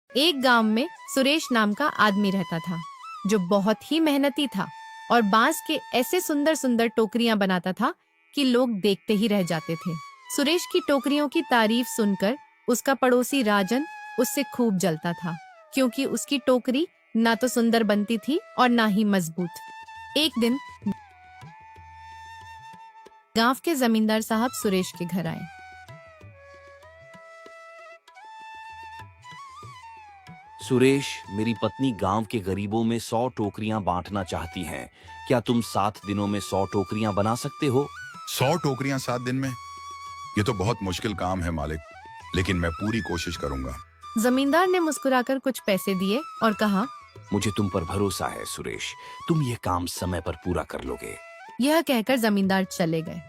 एक गांव में सुरेश नाम का आदमी रहता था, जो बहुत ही मेहनती था और बांस के ऐसे सुंदर सुंदर टोकरियां बनाता था कि लोग देखते ही रह जाते थे। सुरेश की टोकरियों की तारीफ सुनकर उसका पड़ोसी राजन उससे खूब जलता था, क्योंकि उसकी टोकरी ना तो सुंदर बनती थी और ना ही मजबूत। एक दिन गांव के जमींदार साहब सुरेश के घर आए। सुरेश, मेरी पत्नी गांव के गरीबों में 100 टोकरियां बांटना चाहती हैं। क्या तुम 7 दिनों में 100 टोकरियां बना सकते हो? 100 टोकरियां 7 दिन में? ये तो बहुत मुश्किल काम है मालिक, लेकिन मैं पूरी कोशिश करूंगा। जमींदार ने मुस्कुराकर कुछ पैसे दिए और कहा, मुझे तुम पर भरोसा है सुरेश, तुम ये काम समय पर पूरा कर लोगे। यह कहकर जमींदार चले गए।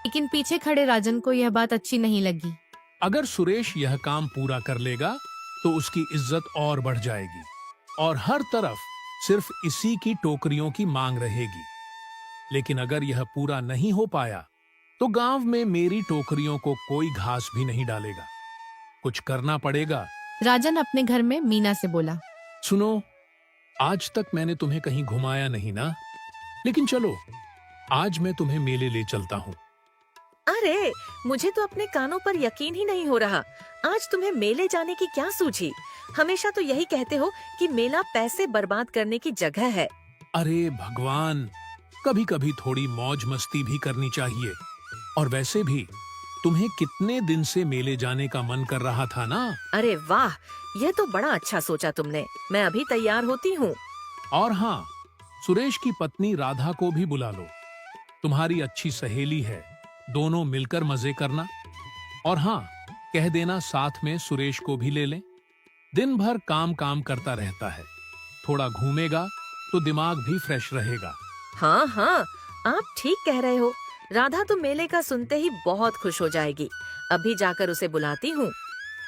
लेकिन पीछे खड़े राजन को यह बात अच्छी नहीं लगी। अगर सुरेश यह काम पूरा कर लेगा तो उसकी इज्जत और बढ़ जाएगी और हर तरफ सिर्फ इसी की टोकरियों की मांग रहेगी। लेकिन अगर यह पूरा नहीं हो पाया तो गांव में मेरी टोकरियों को कोई घास भी नहीं डालेगा। कुछ करना पड़ेगा। राजन अपने घर में मीना से बोला, सुनो, आज तक मैंने तुम्हें कहीं घुमाया नहीं ना, लेकिन चलो आज मैं तुम्हें मेले ले चलता हूँ। अरे, मुझे तो अपने कानों पर यकीन ही नहीं हो रहा। आज तुम्हें मेले जाने की क्या सूझी? हमेशा तो यही कहते हो कि मेला पैसे बर्बाद करने की जगह है। अरे भगवान, कभी कभी थोड़ी मौज मस्ती भी करनी चाहिए। और वैसे भी तुम्हें कितने दिन से मेले जाने का मन कर रहा था ना। अरे वाह, यह तो बड़ा अच्छा सोचा तुमने। मैं अभी तैयार होती हूँ। और हाँ, सुरेश की पत्नी राधा को भी बुला लो, तुम्हारी अच्छी सहेली है, दोनों मिलकर मजे करना। और हाँ, कह देना साथ में सुरेश को भी ले लें। दिन भर काम काम करता रहता है, थोड़ा घूमेगा तो दिमाग भी फ्रेश रहेगा। हाँ हाँ, आप ठीक कह रहे हो। राधा तो मेले का सुनते ही बहुत खुश हो जाएगी। अभी जाकर उसे बुलाती हूँ।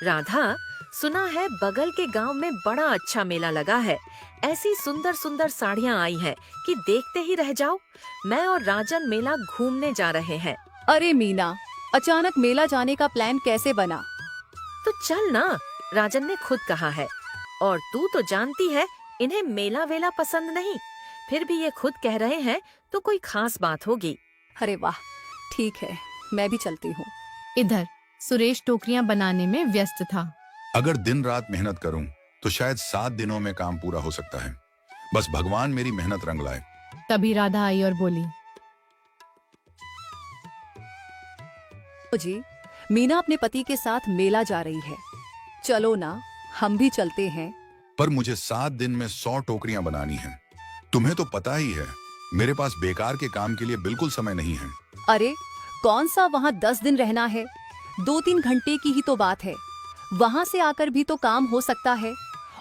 राधा, सुना है बगल के गांव में बड़ा अच्छा मेला लगा है। ऐसी सुंदर सुंदर साड़ियाँ आई हैं कि देखते ही रह जाओ। मैं और राजन मेला घूमने जा रहे हैं। अरे मीना, अचानक मेला जाने का प्लान कैसे बना? तो चल ना, राजन ने खुद कहा है। और तू तो जानती है, इन्हें मेला वेला पसंद नहीं। फिर भी ये खुद कह रहे हैं तो कोई खास बात होगी। अरे वाह, ठीक है, मैं भी चलती हूँ। इधर सुरेश टोकरियां बनाने में व्यस्त था। अगर दिन रात मेहनत करूं तो शायद 7 दिनों में काम पूरा हो सकता है। बस भगवान मेरी मेहनत रंग लाए। तभी राधा आई और बोली, जी, मीना अपने पति के साथ मेला जा रही है, चलो ना, हम भी चलते हैं। पर मुझे 7 दिन में 100 टोकरियां बनानी हैं। तुम्हें तो पता ही है, मेरे पास बेकार के काम के लिए बिल्कुल समय नहीं है। अरे, कौन सा वहाँ 10 दिन रहना है? 2-3 घंटे की ही तो बात है। वहाँ से आकर भी तो काम हो सकता है।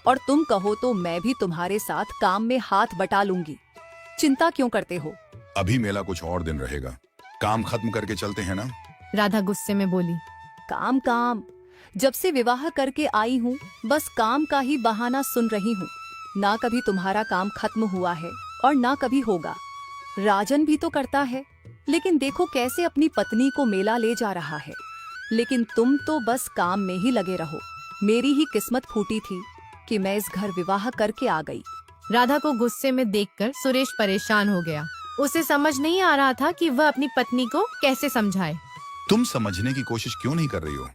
और तुम कहो तो मैं भी तुम्हारे साथ काम में हाथ बटा लूंगी। चिंता क्यों करते हो? अभी मेला कुछ और दिन रहेगा, काम खत्म करके चलते हैं ना। राधा गुस्से में बोली, काम काम, जब से विवाह करके आई हूँ बस काम का ही बहाना सुन रही हूँ। ना कभी तुम्हारा काम खत्म हुआ है और ना कभी होगा। राजन भी तो करता है, लेकिन देखो कैसे अपनी पत्नी को मेला ले जा रहा है। लेकिन तुम तो बस काम में ही लगे रहो। मेरी ही किस्मत फूटी थी कि मैं इस घर विवाह करके आ गई। राधा को गुस्से में देखकर सुरेश परेशान हो गया। उसे समझ नहीं आ रहा था कि वह अपनी पत्नी को कैसे समझाए। तुम समझने की कोशिश क्यों नहीं कर रही हो?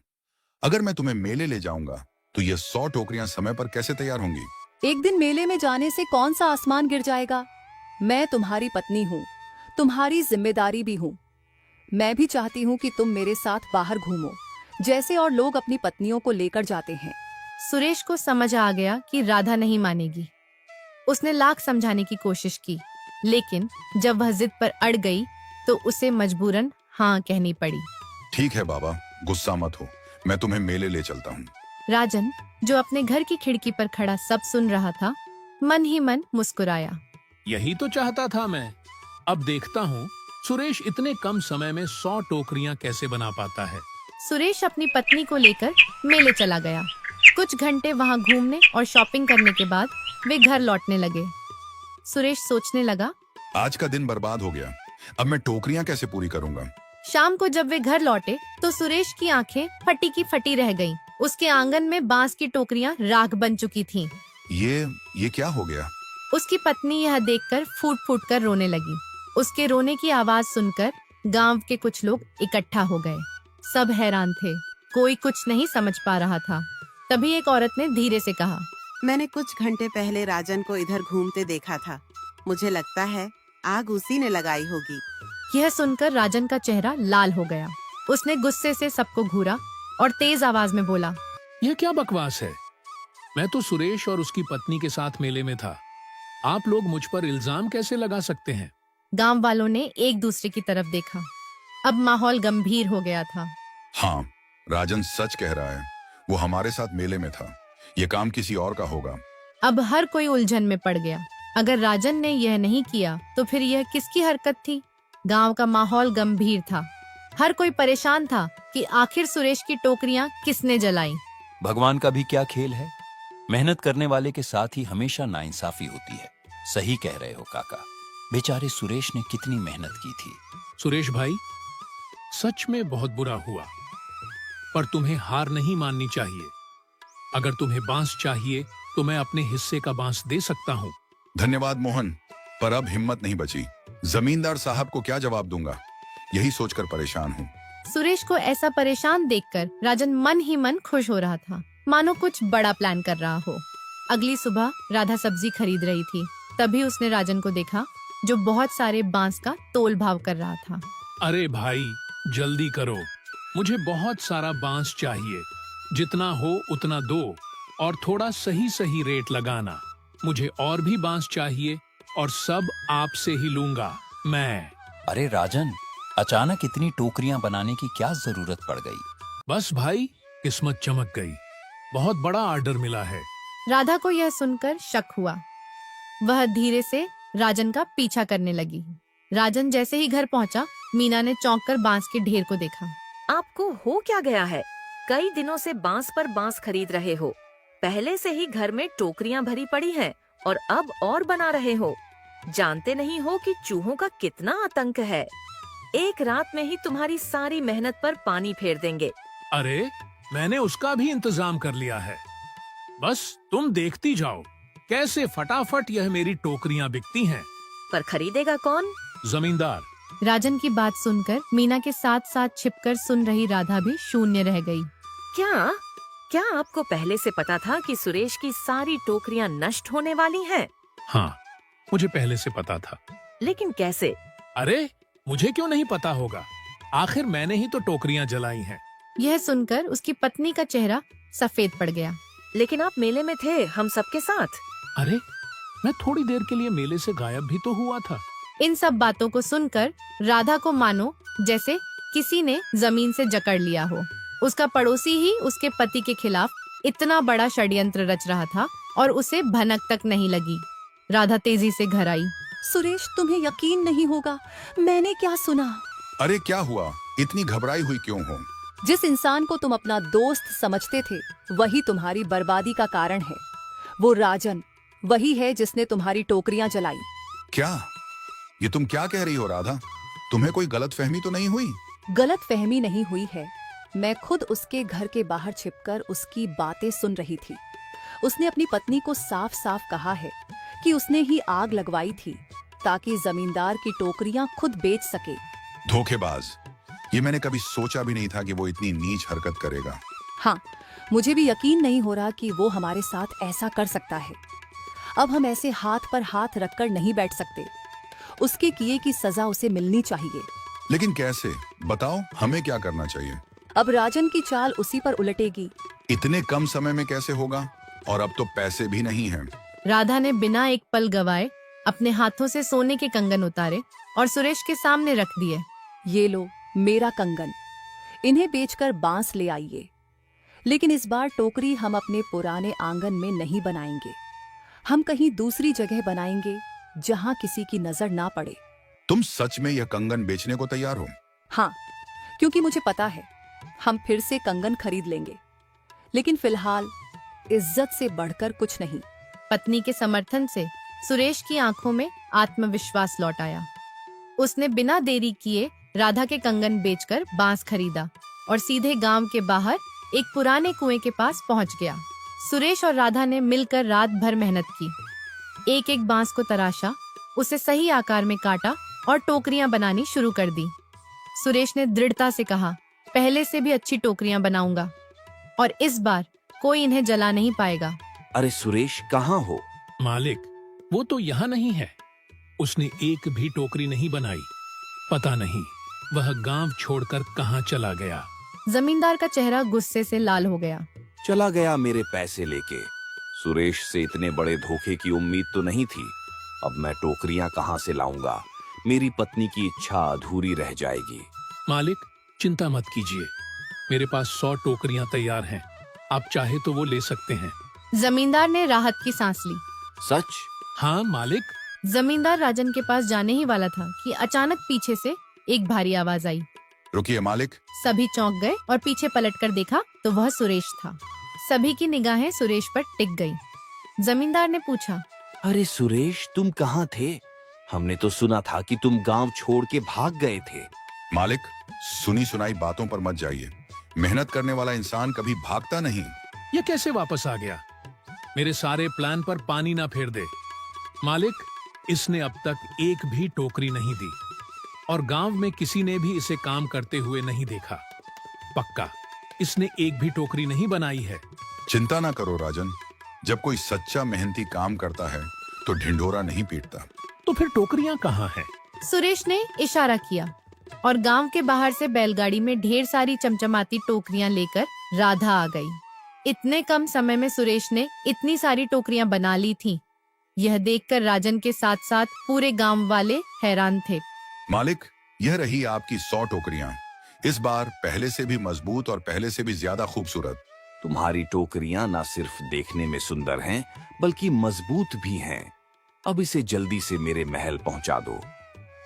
अगर मैं तुम्हें मेले ले जाऊंगा तो ये 100 टोकरियां समय पर कैसे तैयार होंगी? एक दिन मेले में जाने से कौन सा आसमान गिर जाएगा? मैं तुम्हारी पत्नी हूँ, तुम्हारी जिम्मेदारी भी हूँ। मैं भी चाहती हूँ कि तुम मेरे साथ बाहर घूमो, जैसे और लोग अपनी पत्नियों को लेकर जाते हैं। सुरेश को समझ आ गया कि राधा नहीं मानेगी। उसने लाख समझाने की कोशिश की, लेकिन जब वह जिद पर अड़ गई तो उसे मजबूरन हाँ कहनी पड़ी। ठीक है बाबा, गुस्सा मत हो, मैं तुम्हें मेले ले चलता हूँ। राजन, जो अपने घर की खिड़की पर खड़ा सब सुन रहा था, मन ही मन मुस्कुराया। यही तो चाहता था मैं। अब देखता हूँ सुरेश इतने कम समय में 100 टोकरियां कैसे बना पाता है। सुरेश अपनी पत्नी को लेकर मेले चला गया। कुछ घंटे वहाँ घूमने और शॉपिंग करने के बाद वे घर लौटने लगे। सुरेश सोचने लगा, आज का दिन बर्बाद हो गया। अब मैं टोकरियां कैसे पूरी करूंगा? शाम को जब वे घर लौटे तो सुरेश की आंखें फटी की फटी रह गईं। उसके आंगन में बांस की टोकरियां राख बन चुकी थीं। ये क्या हो गया? उसकी पत्नी यह देखकर फूट फूट कर रोने लगी। उसके रोने की आवाज सुनकर गांव के कुछ लोग इकट्ठा हो गए। सब हैरान थे, कोई कुछ नहीं समझ पा रहा था। तभी एक औरत ने धीरे से कहा, मैंने कुछ घंटे पहले राजन को इधर घूमते देखा था। मुझे लगता है आग उसी ने लगाई होगी। यह सुनकर राजन का चेहरा लाल हो गया। उसने गुस्से से सबको घूरा और तेज आवाज में बोला, यह क्या बकवास है? मैं तो सुरेश और उसकी पत्नी के साथ मेले में था। आप लोग मुझ पर इल्जाम कैसे लगा सकते हैं? गांव वालों ने एक दूसरे की तरफ देखा। अब माहौल गंभीर हो गया था। हाँ, राजन सच कह रहा है। वो हमारे साथ मेले में था। ये काम किसी और का होगा। अब हर कोई उलझन में पड़ गया। अगर राजन ने यह नहीं किया तो फिर यह किसकी हरकत थी? गांव का माहौल गंभीर था। हर कोई परेशान था कि आखिर सुरेश की टोकरियां किसने जलाई। भगवान का भी क्या खेल है। मेहनत करने वाले के साथ ही हमेशा नाइंसाफी होती है। सही कह रहे हो काका। बेचारे सुरेश ने कितनी मेहनत की थी। सुरेश भाई, सच में बहुत बुरा हुआ, पर तुम्हें हार नहीं माननी चाहिए। अगर तुम्हें बांस चाहिए तो मैं अपने हिस्से का बांस दे सकता हूँ। धन्यवाद मोहन, पर अब हिम्मत नहीं बची। जमींदार साहब को क्या जवाब दूंगा, यही सोचकर परेशान हूँ। सुरेश को ऐसा परेशान देखकर राजन मन ही मन खुश हो रहा था, मानो कुछ बड़ा प्लान कर रहा हो। अगली सुबह राधा सब्जी खरीद रही थी। तभी उसने राजन को देखा, जो बहुत सारे बांस का तोल भाव कर रहा था। अरे भाई, जल्दी करो, मुझे बहुत सारा बांस चाहिए। जितना हो उतना दो और थोड़ा सही सही रेट लगाना। मुझे और भी बांस चाहिए और सब आपसे ही लूंगा मैं। अरे राजन, अचानक इतनी टोकरियां बनाने की क्या जरूरत पड़ गई? बस भाई, किस्मत चमक गई। बहुत बड़ा ऑर्डर मिला है। राधा को यह सुनकर शक हुआ। वह धीरे से राजन का पीछा करने लगी। राजन जैसे ही घर पहुंचा, मीना ने चौंक कर बांस के ढेर को देखा। आपको हो क्या गया है? कई दिनों से बांस पर बांस खरीद रहे हो। पहले से ही घर में टोकरियां भरी पड़ी हैं और अब और बना रहे हो। जानते नहीं हो कि चूहों का कितना आतंक है। एक रात में ही तुम्हारी सारी मेहनत पर पानी फेर देंगे। अरे, मैंने उसका भी इंतजाम कर लिया है। बस तुम देखती जाओ कैसे फटाफट यह मेरी टोकरियां बिकती हैं। पर खरीदेगा कौन? जमींदार। राजन की बात सुनकर मीना के साथ साथ छिपकर सुन रही राधा भी शून्य रह गई। क्या क्या आपको पहले से पता था कि सुरेश की सारी टोकरियां नष्ट होने वाली हैं? हाँ, मुझे पहले से पता था। लेकिन कैसे? अरे, मुझे क्यों नहीं पता होगा? आखिर मैंने ही तो टोकरियां जलाई हैं। यह सुनकर उसकी पत्नी का चेहरा सफेद पड़ गया। लेकिन आप मेले में थे हम सबके साथ। अरे, मैं थोड़ी देर के लिए मेले से गायब भी तो हुआ था। इन सब बातों को सुनकर राधा को मानो जैसे किसी ने जमीन से जकड़ लिया हो। उसका पड़ोसी ही उसके पति के खिलाफ इतना बड़ा षड्यंत्र रच रहा था और उसे भनक तक नहीं लगी। राधा तेजी से घर आई। सुरेश, तुम्हें यकीन नहीं होगा, मैंने क्या सुना। अरे क्या हुआ? इतनी घबराई हुई क्यों हो? जिस इंसान को तुम अपना दोस्त समझते थे, वही तुम्हारी बर्बादी का कारण है। वो राजन वही है जिसने तुम्हारी टोकरियां जलाई। क्या? ये तुम क्या कह रही हो राधा? तुम्हें कोई गलतफहमी तो नहीं हुई? गलत फहमी नहीं हुई है। मैं खुद उसके घर के बाहर छिपकर उसकी बातें सुन रही थी। उसने अपनी पत्नी को साफ साफ कहा है कि उसने ही आग लगवाई थी ताकि जमींदार की टोकरियां खुद बेच सके। धोखेबाज! ये मैंने कभी सोचा भी नहीं था कि वो इतनी नीच हरकत करेगा। हाँ, मुझे भी यकीन नहीं हो रहा कि वो हमारे साथ ऐसा कर सकता है। अब हम ऐसे हाथ पर हाथ रखकर नहीं बैठ सकते। उसके किए की सजा उसे मिलनी चाहिए। लेकिन कैसे? बताओ, हमें क्या करना चाहिए? अब राजन की चाल उसी पर उलटेगी। इतने कम समय में कैसे होगा? और अब तो पैसे भी नहीं हैं। राधा ने बिना एक पल गवाए अपने हाथों से सोने के कंगन उतारे और सुरेश के सामने रख दिए। ये लो मेरा कंगन, इन्हें बेचकर बांस ले आइए। लेकिन इस बार टोकरी हम अपने पुराने आंगन में नहीं बनाएंगे। हम कहीं दूसरी जगह बनाएंगे जहां किसी की नजर ना पड़े। तुम सच में यह कंगन बेचने को तैयार हो? हाँ, क्योंकि मुझे पता है हम फिर से कंगन खरीद लेंगे। लेकिन फिलहाल इज्जत से बढ़कर कुछ नहीं। पत्नी के समर्थन से सुरेश की आंखों में आत्मविश्वास लौट आया। उसने बिना देरी किए राधा के कंगन बेचकर बांस खरीदा और सीधे गांव के बाहर एक पुराने कुएं के पास पहुंच गया। सुरेश और राधा ने मिलकर रात भर मेहनत की। एक एक बांस को तराशा, उसे सही आकार में काटा और टोकरियां बनानी शुरू कर दी। सुरेश ने दृढ़ता से कहा, पहले से भी अच्छी टोकरियां बनाऊंगा और इस बार कोई इन्हें जला नहीं पाएगा। अरे सुरेश, कहाँ हो? मालिक, वो तो यहाँ नहीं है। उसने एक भी टोकरी नहीं बनाई। पता नहीं वह गांव छोड़कर कहाँ चला गया। जमींदार का चेहरा गुस्से से लाल हो गया। चला गया मेरे पैसे लेके। सुरेश से इतने बड़े धोखे की उम्मीद तो नहीं थी। अब मैं टोकरियां कहाँ से लाऊंगा? मेरी पत्नी की इच्छा अधूरी रह जाएगी। मालिक, चिंता मत कीजिए, मेरे पास 100 टोकरियां तैयार हैं। आप चाहे तो वो ले सकते हैं। जमींदार ने राहत की सांस ली। सच? हाँ मालिक। जमींदार राजन के पास जाने ही वाला था कि अचानक पीछे से एक भारी आवाज आई। रुकिए मालिक। सभी चौंक गए और पीछे पलटकर देखा तो वह सुरेश था। सभी की निगाहें सुरेश पर टिक गई। जमींदार ने पूछा, अरे सुरेश, तुम कहाँ थे? हमने तो सुना था कि तुम गांव छोड़ के भाग गए थे। मालिक, सुनी सुनाई बातों पर मत जाइए। मेहनत करने वाला इंसान कभी भागता नहीं। ये कैसे वापस आ गया? मेरे सारे प्लान पर पानी ना फेर दे। मालिक, इसने अब तक एक भी टोकरी नहीं दी और गांव में किसी ने भी इसे काम करते हुए नहीं देखा। पक्का इसने एक भी टोकरी नहीं बनाई है। चिंता ना करो राजन, जब कोई सच्चा मेहनती काम करता है तो ढिंढोरा नहीं पीटता। तो फिर टोकरियां कहाँ हैं? सुरेश ने इशारा किया और गांव के बाहर से बैलगाड़ी में ढेर सारी चमचमाती टोकरियां लेकर राधा आ गई। इतने कम समय में सुरेश ने इतनी सारी टोकरियां बना ली थीं। यह देखकर राजन के साथ साथ पूरे गांव वाले हैरान थे। मालिक, यह रही आपकी 100 टोकरियां। इस बार पहले से भी मजबूत और पहले से भी ज्यादा खूबसूरत। तुम्हारी टोकरियां ना सिर्फ देखने में सुंदर हैं, बल्कि मजबूत भी हैं। अब इसे जल्दी से मेरे महल पहुंचा दो।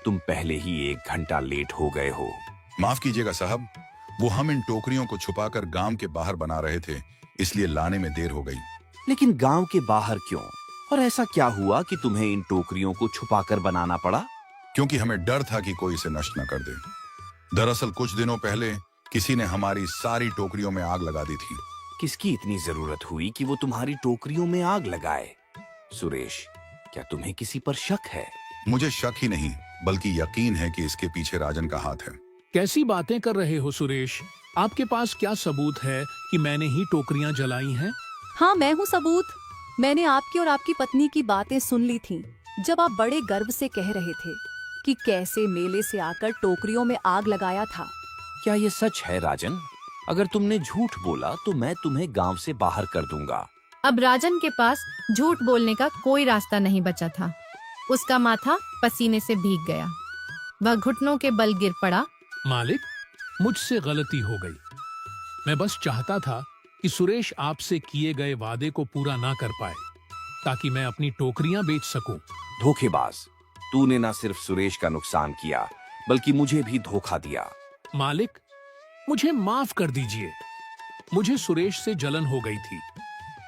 तुम पहले ही 1 घंटा लेट हो गए हो। माफ कीजिएगा साहब, वो हम इन टोकरियों को छुपाकर गांव के बाहर बना रहे थे, इसलिए लाने में देर हो गई। लेकिन गांव के बाहर क्यों? और ऐसा क्या हुआ कि तुम्हें इन टोकरियों को छुपाकर बनाना पड़ा? क्योंकि हमें डर था कि कोई इसे नष्ट न कर दे। दरअसल कुछ दिनों पहले किसी ने हमारी सारी टोकरियों में आग लगा दी थी। किसकी इतनी जरूरत हुई कि वो तुम्हारी टोकरियों में आग लगाए? सुरेश, क्या तुम्हें किसी पर शक है? मुझे शक ही नहीं, बल्कि यकीन है कि इसके पीछे राजन का हाथ है। कैसी बातें कर रहे हो सुरेश? आपके पास क्या सबूत है कि मैंने ही टोकरियां जलाई हैं? हाँ, मैं हूँ सबूत। मैंने आपकी और आपकी पत्नी की बातें सुन ली थीं, जब आप बड़े गर्व से कह रहे थे कि कैसे मेले से आकर टोकरियों में आग लगाया था। क्या ये सच है राजन? अगर तुमने झूठ बोला तो मैं तुम्हें गांव से बाहर कर दूंगा। अब राजन के पास झूठ बोलने का कोई रास्ता नहीं बचा था। उसका माथा पसीने से भीग गया। वह घुटनों के बल गिर पड़ा। मालिक, मुझसे गलती हो गई। मैं बस चाहता था कि सुरेश आपसे किए गए वादे को पूरा ना कर पाए, ताकि मैं अपनी टोकरियां बेच सकूं। धोखेबाज, तूने ना सिर्फ सुरेश का नुकसान किया, बल्कि मुझे भी धोखा दिया। मालिक, मुझे माफ कर दीजिए। मुझे सुरेश से जलन हो गई थी।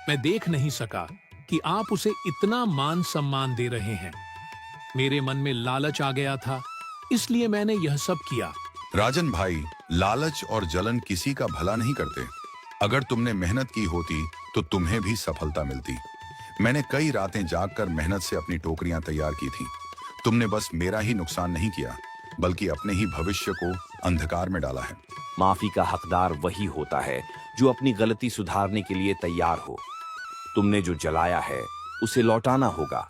मैं देख नहीं सका कि आप उसे इतना मान सम्मान दे रहे हैं। मेरे मन में लालच आ गया था, इसलिए मैंने यह सब किया। राजन भाई, लालच और जलन किसी का भला नहीं करते। अगर तुमने मेहनत की होती तो तुम्हें भी सफलता मिलती। मैंने कई रातें जागकर मेहनत से अपनी टोकरियां तैयार की थी। तुमने बस मेरा ही नुकसान नहीं किया, बल्कि अपने ही भविष्य को अंधकार में डाला है। माफी का हकदार वही होता है जो अपनी गलती सुधारने के लिए तैयार हो। तुमने जो जलाया है उसे लौटाना होगा।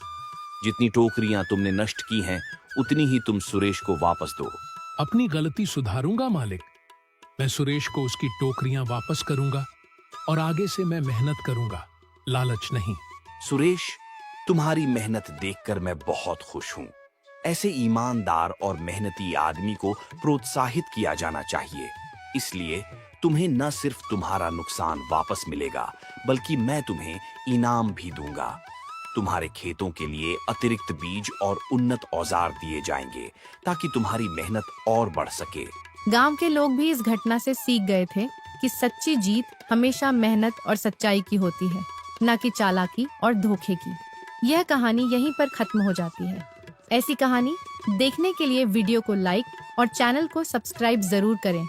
जितनी टोकरियां तुमने नष्ट की हैं, उतनी ही तुम सुरेश को वापस दो। अपनी गलती सुधारूंगा मालिक। मैं सुरेश को उसकी टोकरियां वापस करूंगा और आगे से मैं मेहनत करूंगा, लालच नहीं। सुरेश, तुम्हारी मेहनत देखकर मैं बहुत खुश हूं। ऐसे ईमानदार और मेहनती आदमी को प्रोत्साहित किया जाना चाहिए। इसलिए तुम्हें न सिर्फ तुम्हारा नुकसान वापस मिलेगा, बल्कि मैं तुम्हें इनाम भी दूंगा। तुम्हारे खेतों के लिए अतिरिक्त बीज और उन्नत औजार दिए जाएंगे, ताकि तुम्हारी मेहनत और बढ़ सके। गांव के लोग भी इस घटना से सीख गए थे कि सच्ची जीत हमेशा मेहनत और सच्चाई की होती है, न कि चालाकी और धोखे की। यह कहानी यहीं पर खत्म हो जाती है। ऐसी कहानी देखने के लिए वीडियो को लाइक और चैनल को सब्सक्राइब जरूर करें।